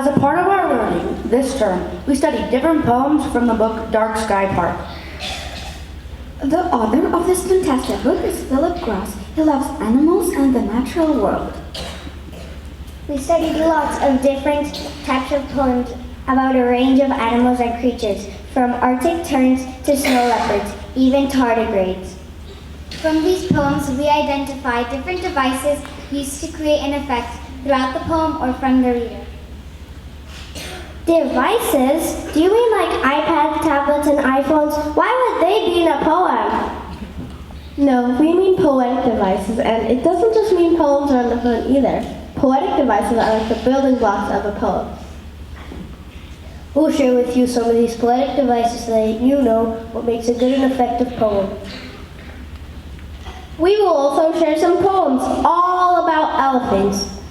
As a part of our learning this term, we studied different poems from the book Dark Sky Park. The author of this fantastic book is Philip Gross. He loves animals and the natural world. We studied lots of different types of poems about a range of animals and creatures, from Arctic terns to snow leopards, even tardigrades. From these poems, we identified different devices used to create an effect throughout the poem or from the reader. Devices? Do you mean like iPads, tablets, and iPhones? Why would they be in a poem? No, we mean poetic devices, and it doesn't just mean poems are on the phone either. Poetic devices are like the building blocks of a poem. We'll share with you some of these poetic devices so that you know what makes a good and effective poem. We will also share some poems all about elephants,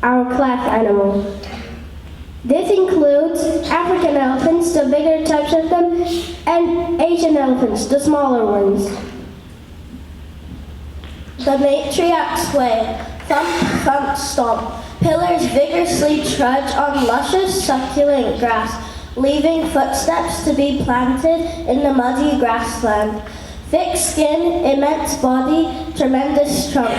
our class animal. This includes African elephants, the bigger types of them, and Asian elephants, the smaller ones. The matriarchs sway, thump, thump, stomp. Pillars vigorously trudge on luscious, succulent grass, leaving footsteps to be planted in the muddy grassland. Thick skin, immense body, tremendous trunk.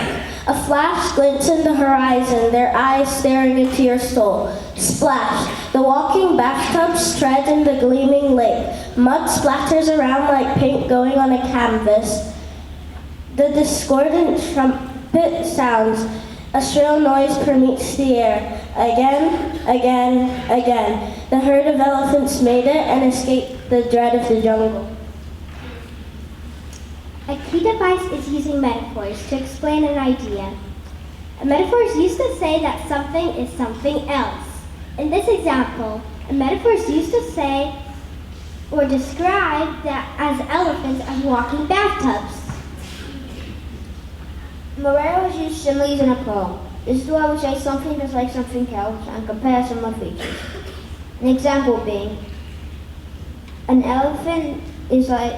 A flash glints in the horizon, their eyes staring into your soul. Splash. The walking bathtubs tread in the gleaming lake. Mud splatters around like paint going on a canvas. The discordant trumpet sounds. A shrill noise permeates the air. Again, again, again. The herd of elephants made it and escaped the dread of the jungle. A key device is using metaphors to explain an idea. A metaphor is used to say that something is something else. In this example, a metaphor is used to say or describe that as elephants as walking bathtubs. Morales used similes in a poem. This is why we say something is like something else and compare similar features. An example being, an elephant is like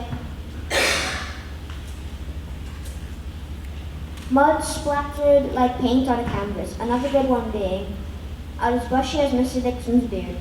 mud splattered like paint on a canvas. Another good one being, as bushy as Mr. Dixon's beard.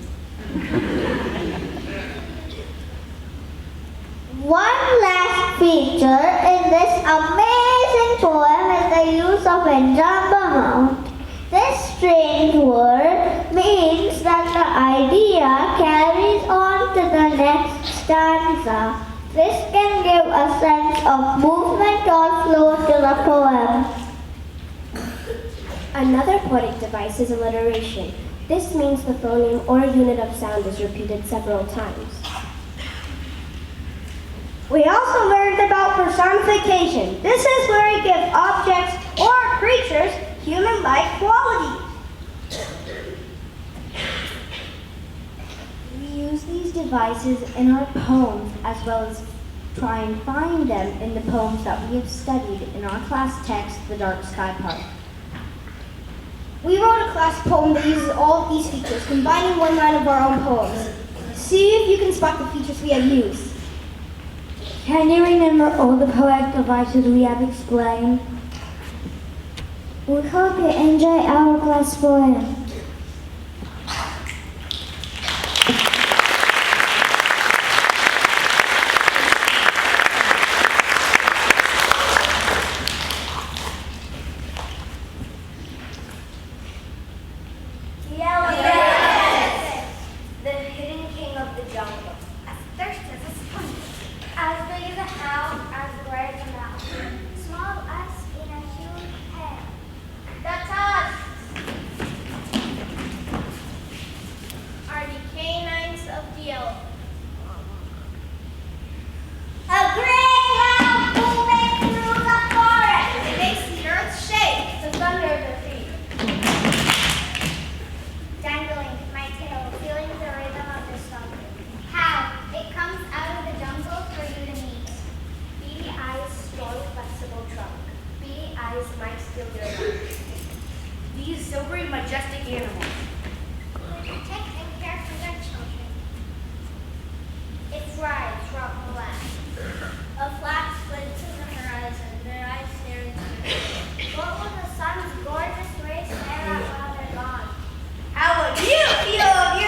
One last feature in this amazing poem is the use of a jumbo mount. This strange word means that the idea carries on to the next stanza. This can give a sense of movement or flow to the poem. Another poetic device is alliteration. This means the phoneme or unit of sound is repeated several times. We also learned about personification. This is where we give objects or creatures human-like qualities. We use these devices in our poems as well as try and find them in the poems that we have studied in our class text, The Dark Sky Park. We wrote a class poem that uses all of these features, combining one line of our own poems. See if you can spot the features we have used. Can you remember all the poetic devices we have explained? We hope you enjoy our class poem. The hidden king of the jungle. As thirsty as a sponge. As big as a hound, as wide as a mouth. Small as in a huge head. That's us! Are the canines of the elephant. A great loud booming through the forest. It makes the earth shake, the thunder of their feet. Dangling my tail, feeling the rhythm of the thunder. How? It comes out of the jungle for you to meet. Beady eyes, strong, flexible trunk. Beady eyes might steal your life. These silvery, majestic animals. They protect and care for their children. It thrives throughout the land. A flat split to the horizon, their eyes stare into it. What will the sun's gorgeous rays stare at while they're gone? How would you feel if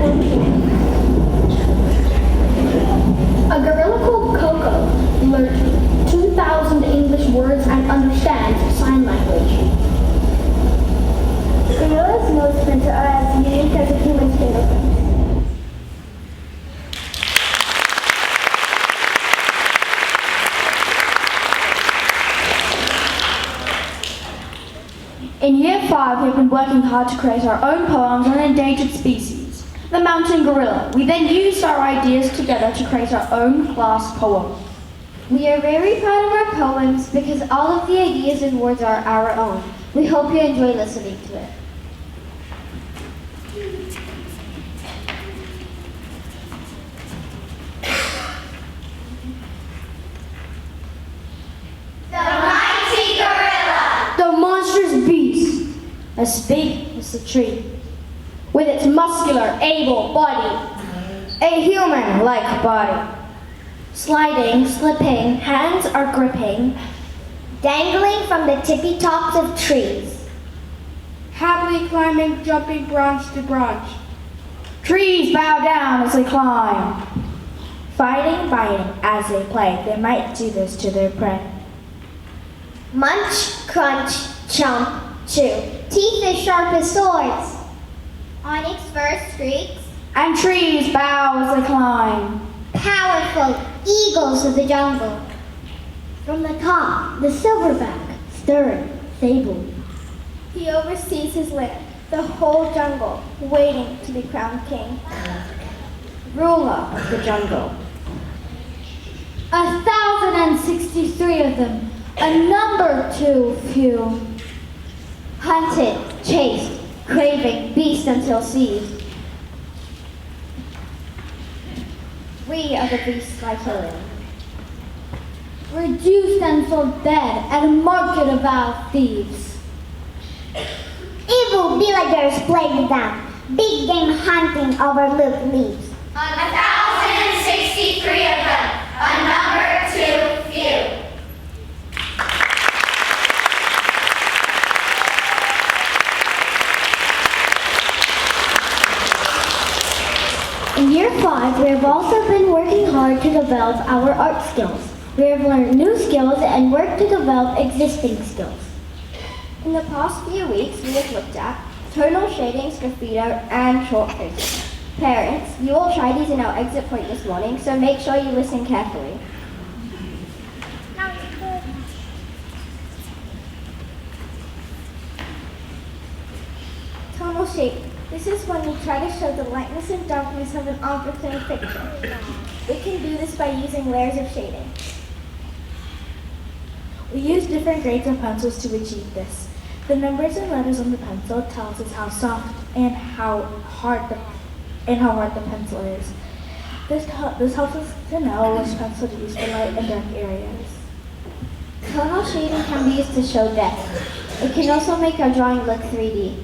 working. A gorilla called Coco learned 2,000 English words and understands sign language. Gorillas' nose prints are as unique as a human's fingerprints. In Year 5, we've been working hard to create our own poems on an endangered species, the mountain gorilla. We then used our ideas together to create our own class poem. We are very proud of our poems because all of the ideas and words are our own. We hope you enjoy listening to it. The monstrous beast, as big as a tree, with its muscular, able body, a human-like body. Sliding, slipping, hands are gripping, dangling from the tippy tops of trees. Happily climbing, jumping branch to branch. Trees bow down as they climb. Fighting, biting as they play. They might do this to their prey. Munch, crunch, chomp, chew. Teeth as sharp as swords. Onyx fur streaks. And trees bow as they climb. Powerful eagles of the jungle. From the top, the silverback, stern, sable. He oversees his land, the whole jungle, waiting to be crowned king. Ruler of the jungle. 1,063 of them, a number too few. Hunted, chased, craving, beast until seized. We are the beasts by killing. Reduced and sold dead at a market of our thieves. Evil villagers plague them, big game hunting overlooked leaves. 1,063 of them, a number too few. In Year 5, we have also been working hard to develop our art skills. We have learned new skills and worked to develop existing skills. In the past few weeks, we have looked at tonal shading, graffito, and chalk painting. Parents, you will try these in our exit point this morning, so make sure you listen carefully. Tonal shading. This is when we try to show the lightness and darkness of an object in a picture. We can do this by using layers of shading. We use different grades of pencils to achieve this. The numbers and letters on the pencil tells us how soft and how hard the pencil is. This helps us to know which pencil to use for light and dark areas. Tonal shading can be used to show depth. It can also make our drawing look 3D.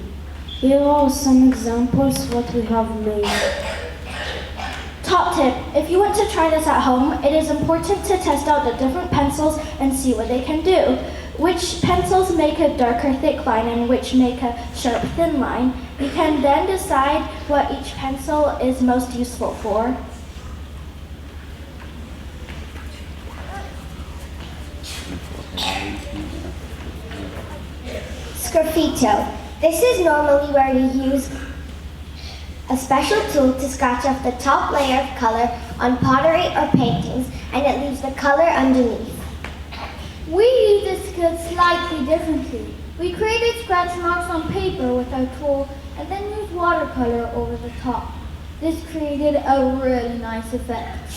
Here are some examples what we have made. Top tip, if you want to try this at home, it is important to test out the different pencils and see what they can do. Which pencils make a darker thick line and which make a sharp thin line. You can then decide what each pencil is most useful for. Graffito. This is normally where you use a special tool to scratch off the top layer of color on pottery or paintings, and it leaves the color underneath. We use this skill slightly differently. We created scratch marks on paper with our tool and then used watercolor over the top. This created a really nice effect.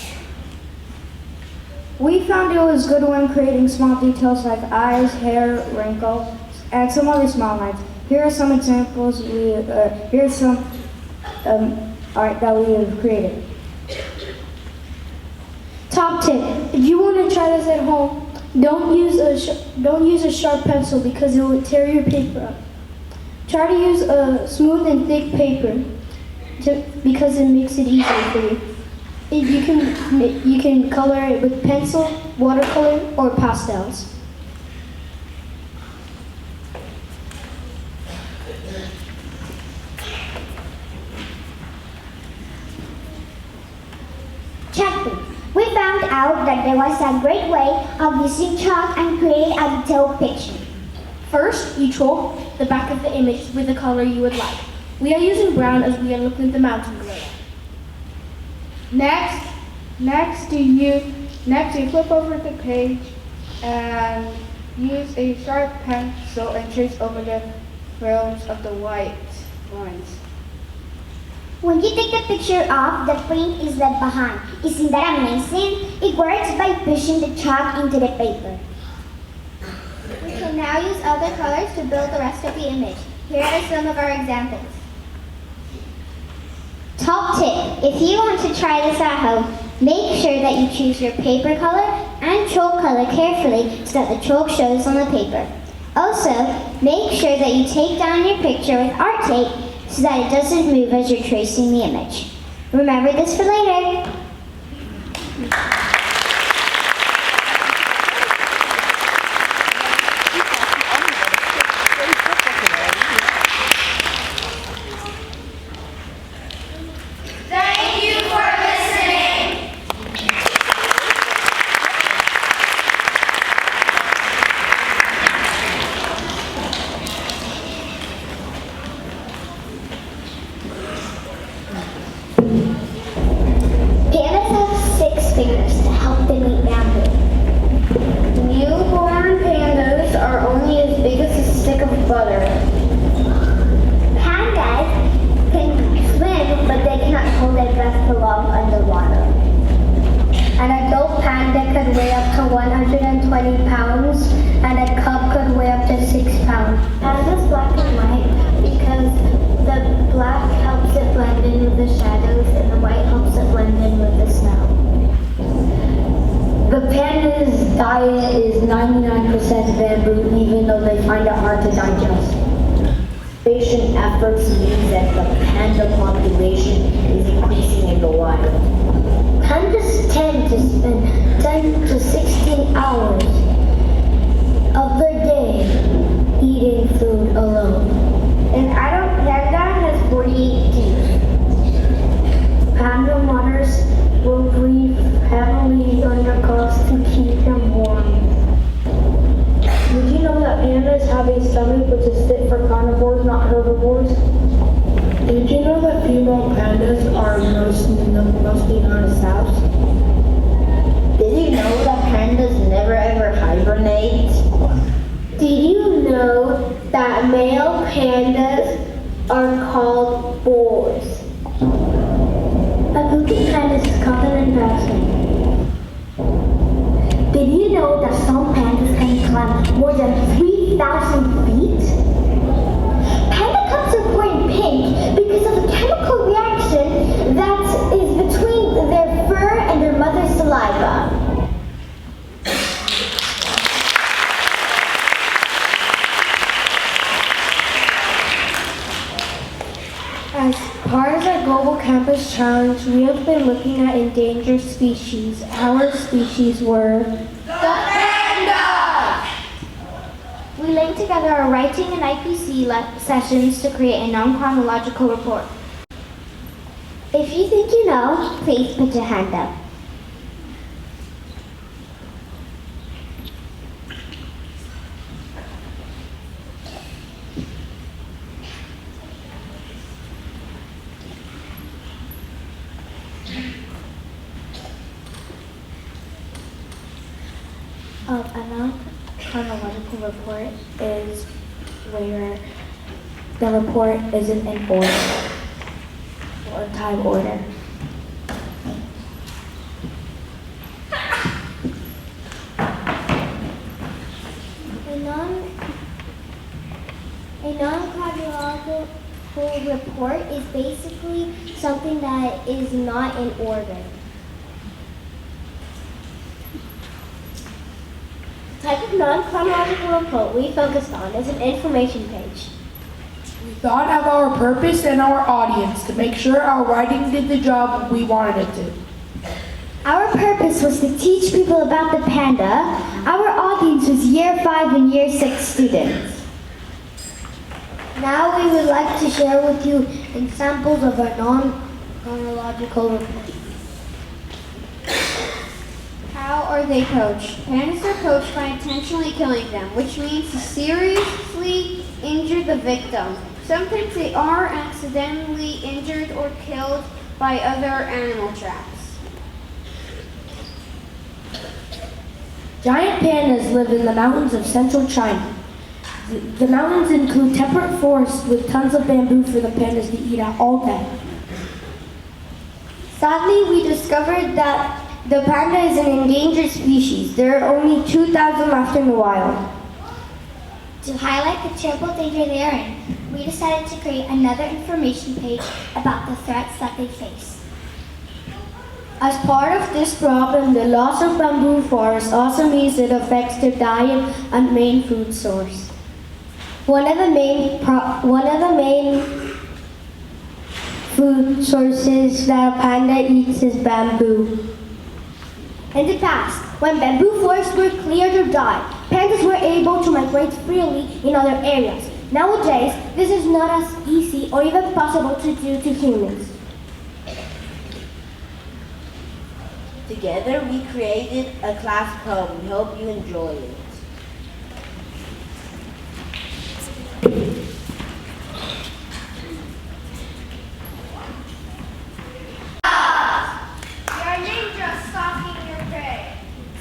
We found it was good when creating small details like eyes, hair, wrinkles, and some other small lines. Here are some examples. Here's some art that we have created. Top tip: if you want to try this at home, don't use a sharp pencil because it will tear your paper up. Try to use a smooth and thick paper because it makes it easier for you. You can color it with pencil, watercolor, or pastels. happy. We found out that there was a great way of using chalk and create a detailed picture. First, you chalk the back of the image with the color you would like. We are using brown as we are looking at the mountain below. Next you flip over the page and use a sharp pencil and trace over the frills of the white lines. When you take the picture off, the print is left behind. Isn't that amazing? It works by pushing the chalk into the paper. We can now use other colors to build the rest of the image. Here are some of our examples. Top tip, if you want to try this at home, make sure that you choose your paper color and chalk color carefully so that the chalk shows on the paper. Also, make sure that you take down your picture with art tape so that it doesn't move as you're tracing the image. Remember this for later. Thank you for listening. Pandas have 6 fingers to help them eat bamboo. Newborn pandas are only as big as a stick of butter. Pandas can swim, but they cannot hold their breath for long underwater. An adult panda could weigh up to 120 pounds, and a cub could weigh up to 6 pounds. Pandas black and white because the black helps it blend in with the shadows and the white helps it blend in with the snow. The panda's diet is 99% bamboo, even though they find it hard to digest. Conservation efforts mean that the panda population is increasing in the wild. Pandas tend to spend 10 to 16 hours of their day eating food alone. An adult panda has 48 teeth. Panda mothers will breathe heavily undercuffs to keep them warm. Did you know that pandas have a stomach which is fit for carnivores, not herbivores? Did you know that female pandas are mostly known as sows? Did you know that pandas never ever hibernate? Did you know that male pandas are called boars? A looking panda is called an embarrassment. Did you know that some pandas can climb more than 3,000 feet? Panda cubs are born pink because of a chemical reaction that is between their fur and their mother's saliva. As part of our Global Campus Challenge, we have been looking at endangered species. Our species were We linked together our writing and IPC sessions to create a non-chronological report. If you think you know, please put your hand up. A non-chronological report is where the report isn't in order or time order. A non-chronological report is basically something that is not in order. The type of non-chronological report we focused on is an information page. We thought of our purpose and our audience to make sure our writing did the job we wanted it to. Our purpose was to teach people about the panda. Our audience was Year 5 and Year 6 students. Now we would like to share with you examples of our non-chronological report. or they poach. Pandas are poached by intentionally killing them, which means to seriously injure the victim. Sometimes they are accidentally injured or killed by other animal traps. Giant pandas live in the mountains of central China. The mountains include temperate forests with tons of bamboo for the pandas to eat at all day. Sadly, we discovered that the panda is an endangered species. There are only 2,000 left in the wild. To highlight the terrible danger they are in, we decided to create another information page about the threats that they face. As part of this problem, the loss of bamboo forests also means it affects their diet and main food source. One of the main food sources that a panda eats is bamboo. In the past, when bamboo forests were cleared or died, pandas were able to migrate freely in other areas. Nowadays, this is not as easy or even possible to do to humans. Together, we created a class poem. We hope you enjoy it. You're a ninja stalking your prey,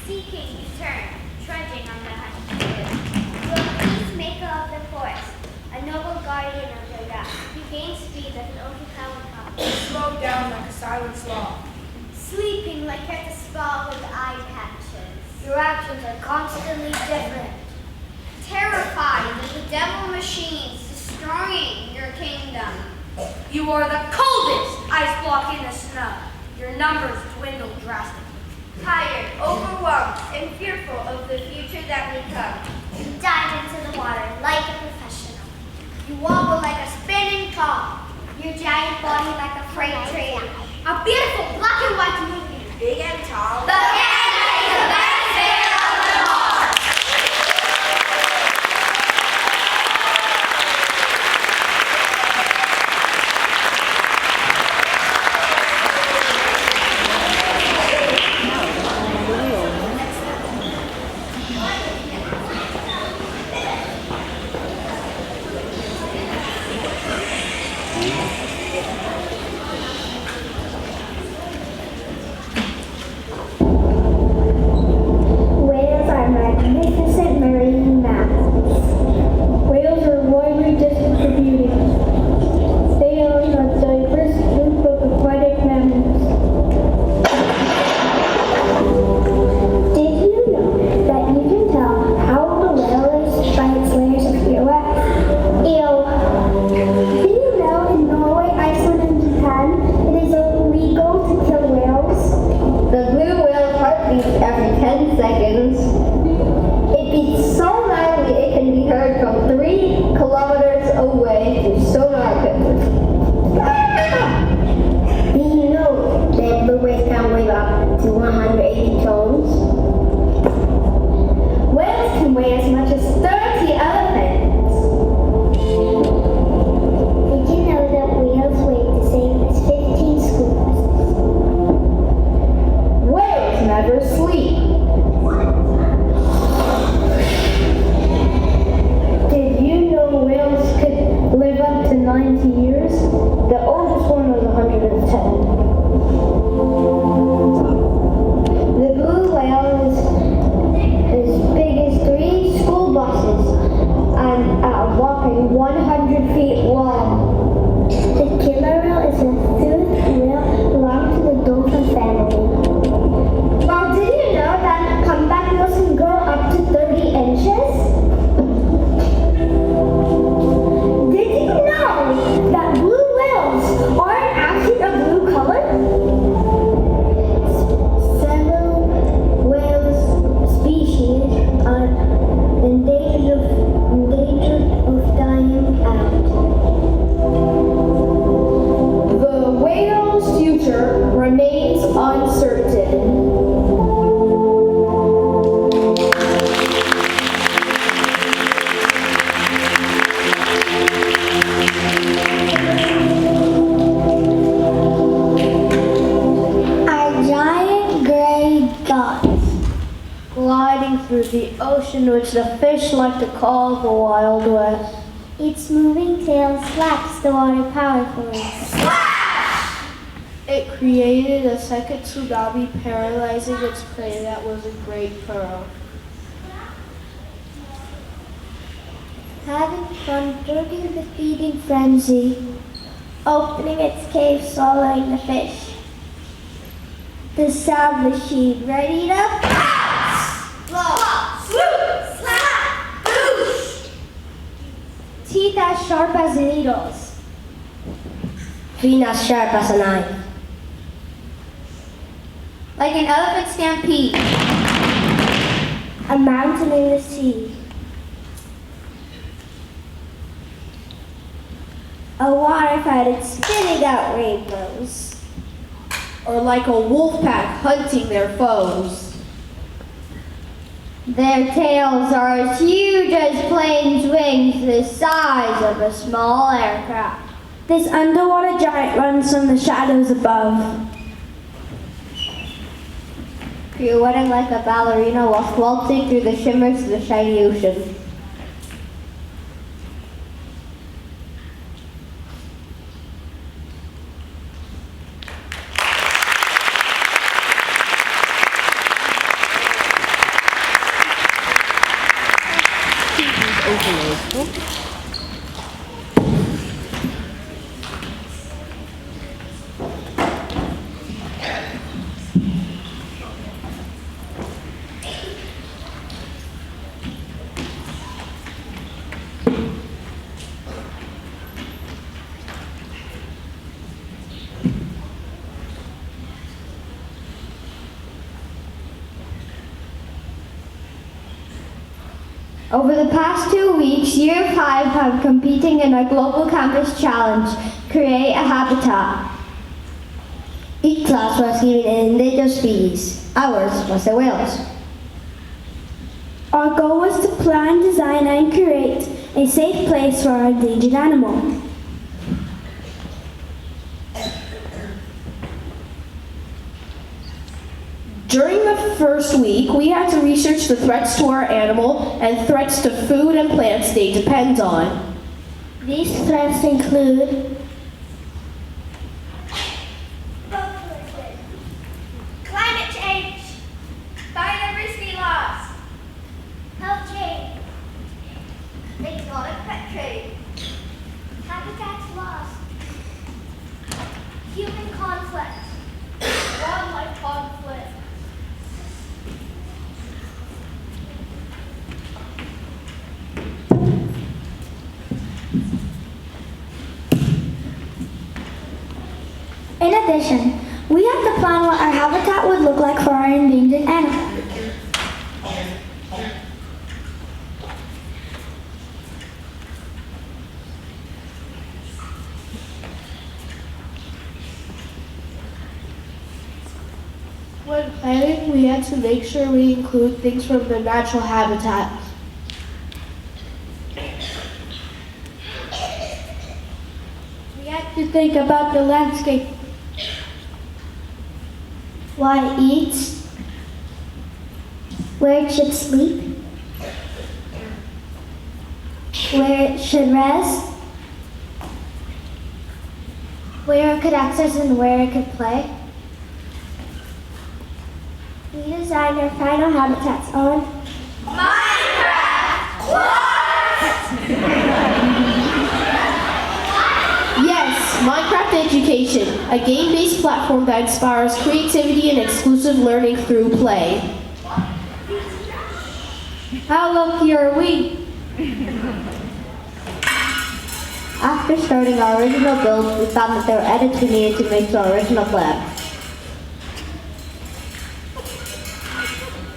seeking you turn, trudging on the hushed trail. You're a peacemaker of the forest, a noble guardian of the grass. You gain speed like an overpowered hawk, Slow down like a silent sloth. sleeping like at the spa with eye patches. Your actions are constantly different. Terrified of the devil machines destroying your kingdom. You are the coldest ice block in the snow. Your numbers dwindle drastically. Tired, overwhelmed, and fearful of the future that may come. You dive into the water like a professional. You wobble like a spinning top. Your giant body like a freight train. A beautiful black and white movie. Big and tall. The panda is the best bear of them all. is the ocean, which the fish like to call the Wild West. Its moving tail slaps the water powerfully. It created a second tsunami, paralyzing its prey that was a great pearl. Having fun during the feeding frenzy, opening its cave, swallowing the fish. The sound machine ready to Teeth as sharp as needles. Fin as sharp as a knife. Like an elephant stampede. a mountain in the sea. A water fountain spitting out rainbows. Or like a wolf pack hunting their foes. Their tails are as huge as planes' wings, the size of a small aircraft. This underwater giant runs from the shadows above. Pirouetting like a ballerina while waltzing through the shimmers of the shiny ocean. Over the past 2 weeks, Year 5 have been competing in a global campus challenge, Create a Habitat. Each class was given an endangered species. Ours was the whales. Our goal was to plan, design, and create a safe place for our endangered animal. During the first week, we had to research the threats to our animal and threats to food and plants they depend on. These threats include Climate change, biodiversity loss, health change, exotic pet trade, habitats lost, human conflict, wildlife conflict. In addition, we had to plan what our habitat would look like for our endangered animal. When planning, we had to make sure we include things from the natural habitat. We had to think about the landscape. what it eats, where it should sleep, where it should rest, where it could exercise and where it could play. We designed our final habitats on Yes, Minecraft Education, a game-based platform that inspires creativity and exclusive learning through play. How lucky are we? After starting our original build, we found that there were edits we needed to make to our original plan.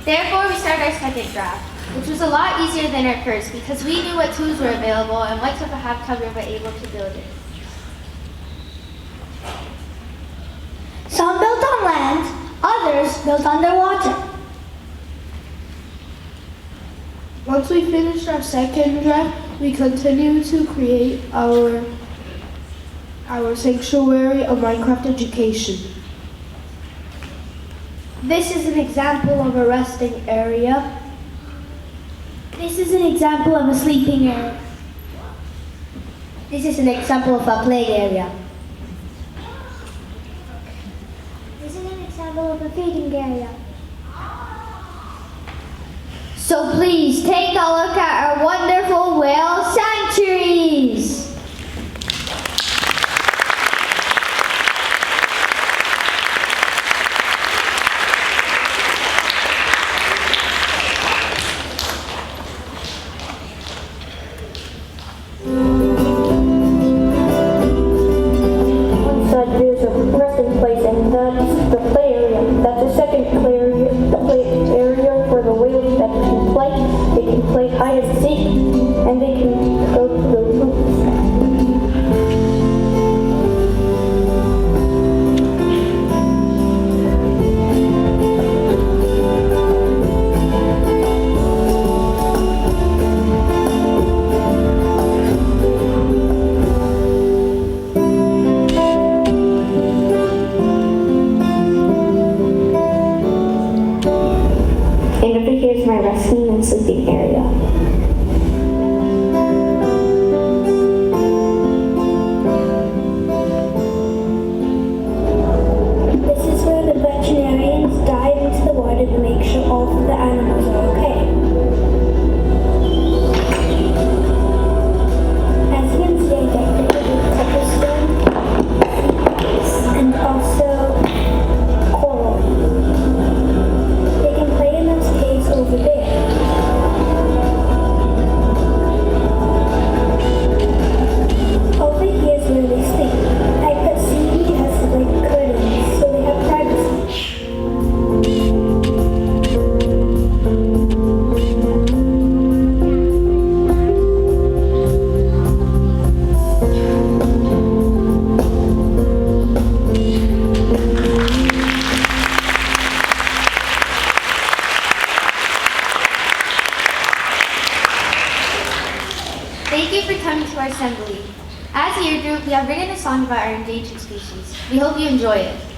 Therefore, we started our second draft, which was a lot easier than our first because we knew what tools were available and what type of habitat we were able to build it. Some built on land, others built underwater. Once we finished our second draft, we continued to create our sanctuary of Minecraft Education. This is an example of a resting area. This is an example of a sleeping area. This is an example of a play area. This is an example of a feeding area. So please take a look at our wonderful whale sanctuaries. There's a resting place, and that's the play area. That's the second play area, for the whales that can play. They can play hide and seek, and they can go to the loops. And over here is my resting and sleeping area. This is where the veterinarians dive into the water to make sure all of the animals are okay. As you can see, I decorated with cobblestone and also coral. They can play in those caves over there. Over here is where they sleep. I put seaweed as like curtains so they have privacy. Thank you for coming to our assembly. As a year group, we have written a song about our endangered species. We hope you enjoy it.